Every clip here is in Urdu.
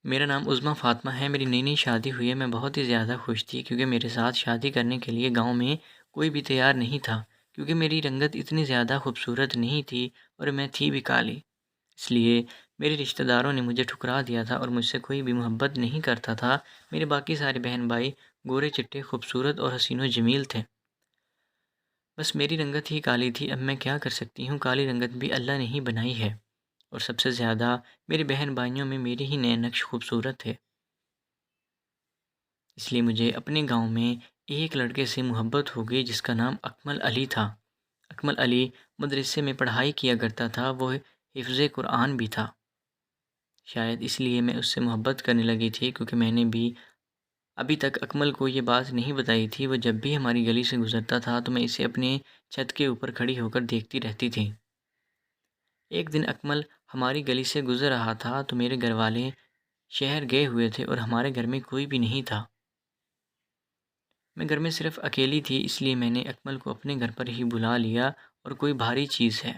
میرا نام عظمیٰ فاطمہ ہے۔ میری نئی نئی شادی ہوئی ہے۔ میں بہت ہی زیادہ خوش تھی کیونکہ میرے ساتھ شادی کرنے کے لیے گاؤں میں کوئی بھی تیار نہیں تھا، کیونکہ میری رنگت اتنی زیادہ خوبصورت نہیں تھی اور میں تھی بھی کالی۔ اس لیے میرے رشتہ داروں نے مجھے ٹھکرا دیا تھا اور مجھ سے کوئی بھی محبت نہیں کرتا تھا۔ میرے باقی سارے بہن بھائی گورے چٹے خوبصورت اور حسین و جمیل تھے، بس میری رنگت ہی کالی تھی۔ اب میں کیا کر سکتی ہوں، کالی رنگت بھی اللہ نے ہی بنائی ہے، اور سب سے زیادہ میرے بہن بھائیوں میں میرے ہی نئے نقش خوبصورت تھے۔ اس لیے مجھے اپنے گاؤں میں ایک لڑکے سے محبت ہو گئی جس کا نام اکمل علی تھا۔ اکمل علی مدرسے میں پڑھائی کیا کرتا تھا، وہ حفظ قرآن بھی تھا۔ شاید اس لیے میں اس سے محبت کرنے لگی تھی، کیونکہ میں نے بھی ابھی تک اکمل کو یہ بات نہیں بتائی تھی۔ وہ جب بھی ہماری گلی سے گزرتا تھا تو میں اسے اپنے چھت کے اوپر کھڑی ہو کر دیکھتی رہتی تھی۔ ایک دن اکمل ہماری گلی سے گزر رہا تھا تو میرے گھر والے شہر گئے ہوئے تھے اور ہمارے گھر میں کوئی بھی نہیں تھا۔ میں گھر میں صرف اکیلی تھی، اس لیے میں نے اکمل کو اپنے گھر پر ہی بلا لیا، اور کوئی بھاری چیز ہے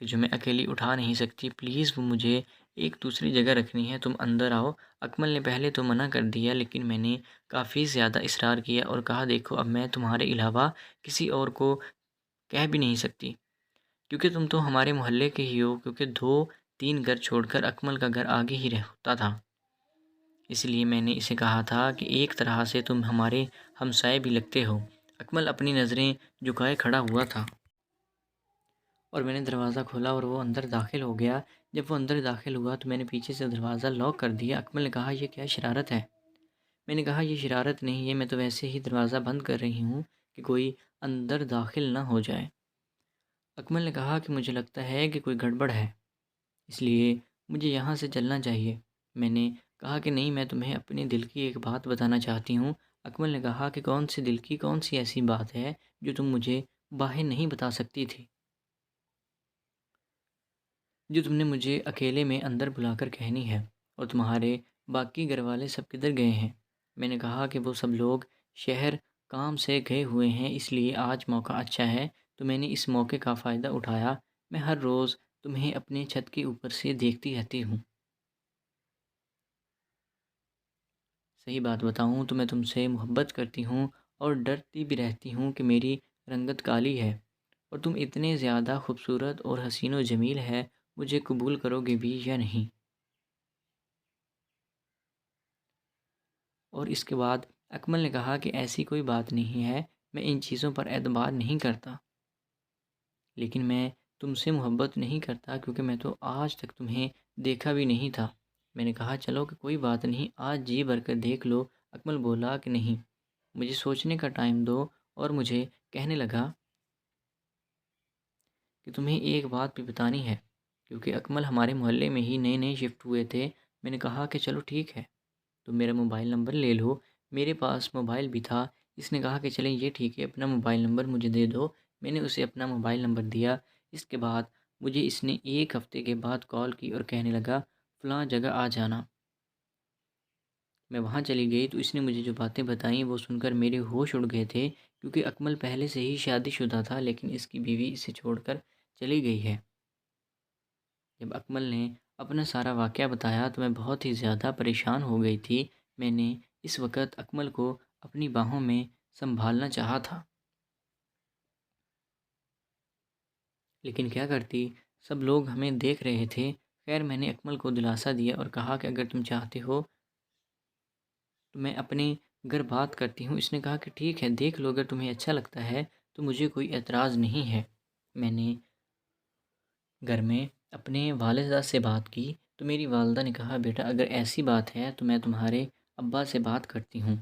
کہ جو میں اکیلی اٹھا نہیں سکتی، پلیز وہ مجھے ایک دوسری جگہ رکھنی ہے، تم اندر آؤ۔ اکمل نے پہلے تو منع کر دیا، لیکن میں نے کافی زیادہ اصرار کیا اور کہا دیکھو اب میں تمہارے علاوہ کسی اور کو کہہ بھی نہیں سکتی، کیونکہ تم تو ہمارے محلے کے ہی ہو، کیونکہ 2-3 گھر چھوڑ کر اکمل کا گھر آگے ہی ہوتا تھا۔ اس لیے میں نے اسے کہا تھا کہ ایک طرح سے تم ہمارے ہمسائے بھی لگتے ہو۔ اکمل اپنی نظریں جھکائے کھڑا ہوا تھا، اور میں نے دروازہ کھولا اور وہ اندر داخل ہو گیا۔ جب وہ اندر داخل ہوا تو میں نے پیچھے سے دروازہ لاک کر دیا۔ اکمل نے کہا یہ کیا شرارت ہے؟ میں نے کہا یہ شرارت نہیں ہے، میں تو ویسے ہی دروازہ بند کر رہی ہوں کہ کوئی اندر داخل نہ ہو جائے۔ اکمل نے کہا کہ مجھے لگتا ہے کہ کوئی گڑبڑ ہے، اس لیے مجھے یہاں سے چلنا چاہیے۔ میں نے کہا کہ نہیں، میں تمہیں اپنے دل کی ایک بات بتانا چاہتی ہوں۔ اکمل نے کہا کہ کون سی دل کی کون سی ایسی بات ہے جو تم مجھے باہر نہیں بتا سکتی تھی، جو تم نے مجھے اکیلے میں اندر بلا کر کہنی ہے، اور تمہارے باقی گھر والے سب کدھر گئے ہیں؟ میں نے کہا کہ وہ سب لوگ شہر کام سے گئے ہوئے ہیں، اس لیے آج موقع اچھا ہے تو میں نے اس موقع کا فائدہ اٹھایا۔ میں ہر روز تمہیں اپنے چھت کے اوپر سے دیکھتی رہتی ہوں۔ صحیح بات بتاؤں تو میں تم سے محبت کرتی ہوں اور ڈرتی بھی رہتی ہوں کہ میری رنگت کالی ہے، اور تم اتنے زیادہ خوبصورت اور حسین و جمیل ہے، مجھے قبول کرو گے بھی یا نہیں؟ اور اس کے بعد اکمل نے کہا کہ ایسی کوئی بات نہیں ہے، میں ان چیزوں پر اعتبار نہیں کرتا، لیکن میں تم سے محبت نہیں کرتا کیونکہ میں تو آج تک تمہیں دیکھا بھی نہیں تھا۔ میں نے کہا چلو کہ کوئی بات نہیں، آج جی بھر کر دیکھ لو۔ اکمل بولا کہ نہیں، مجھے سوچنے کا ٹائم دو، اور مجھے کہنے لگا کہ تمہیں ایک بات بھی بتانی ہے، کیونکہ اکمل ہمارے محلے میں ہی نئے نئے شفٹ ہوئے تھے۔ میں نے کہا کہ چلو ٹھیک ہے، تو میرا موبائل نمبر لے لو۔ میرے پاس موبائل بھی تھا۔ اس نے کہا کہ چلیں یہ ٹھیک ہے، اپنا موبائل نمبر مجھے دے دو۔ میں نے اسے اپنا موبائل نمبر دیا۔ اس کے بعد مجھے اس نے ایک ہفتے کے بعد کال کی اور کہنے لگا فلاں جگہ آ جانا۔ میں وہاں چلی گئی تو اس نے مجھے جو باتیں بتائیں وہ سن کر میرے ہوش اڑ گئے تھے، کیونکہ اکمل پہلے سے ہی شادی شدہ تھا، لیکن اس کی بیوی اسے چھوڑ کر چلی گئی ہے۔ جب اکمل نے اپنا سارا واقعہ بتایا تو میں بہت ہی زیادہ پریشان ہو گئی تھی۔ میں نے اس وقت اکمل کو اپنی باہوں میں سنبھالنا چاہا تھا، لیکن کیا کرتی، سب لوگ ہمیں دیکھ رہے تھے۔ خیر میں نے اکمل کو دلاسا دیا اور کہا کہ اگر تم چاہتے ہو تو میں اپنے گھر بات کرتی ہوں۔ اس نے کہا کہ ٹھیک ہے، دیکھ لو، اگر تمہیں اچھا لگتا ہے تو مجھے کوئی اعتراض نہیں ہے۔ میں نے گھر میں اپنے والدہ سے بات کی تو میری والدہ نے کہا بیٹا اگر ایسی بات ہے تو میں تمہارے ابا سے بات کرتی ہوں،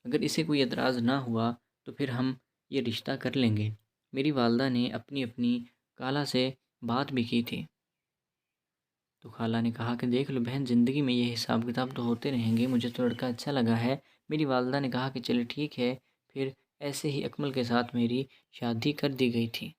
اگر اسے کوئی اعتراض نہ ہوا تو پھر ہم یہ رشتہ کر لیں گے۔ میری والدہ نے اپنی خالہ سے بات بھی کی تھی، تو خالہ نے کہا کہ دیکھ لو بہن، زندگی میں یہ حساب کتاب تو ہوتے رہیں گے، مجھے تو لڑکا اچھا لگا ہے۔ میری والدہ نے کہا کہ چلے ٹھیک ہے، پھر ایسے ہی اکمل کے ساتھ میری شادی کر دی گئی تھی۔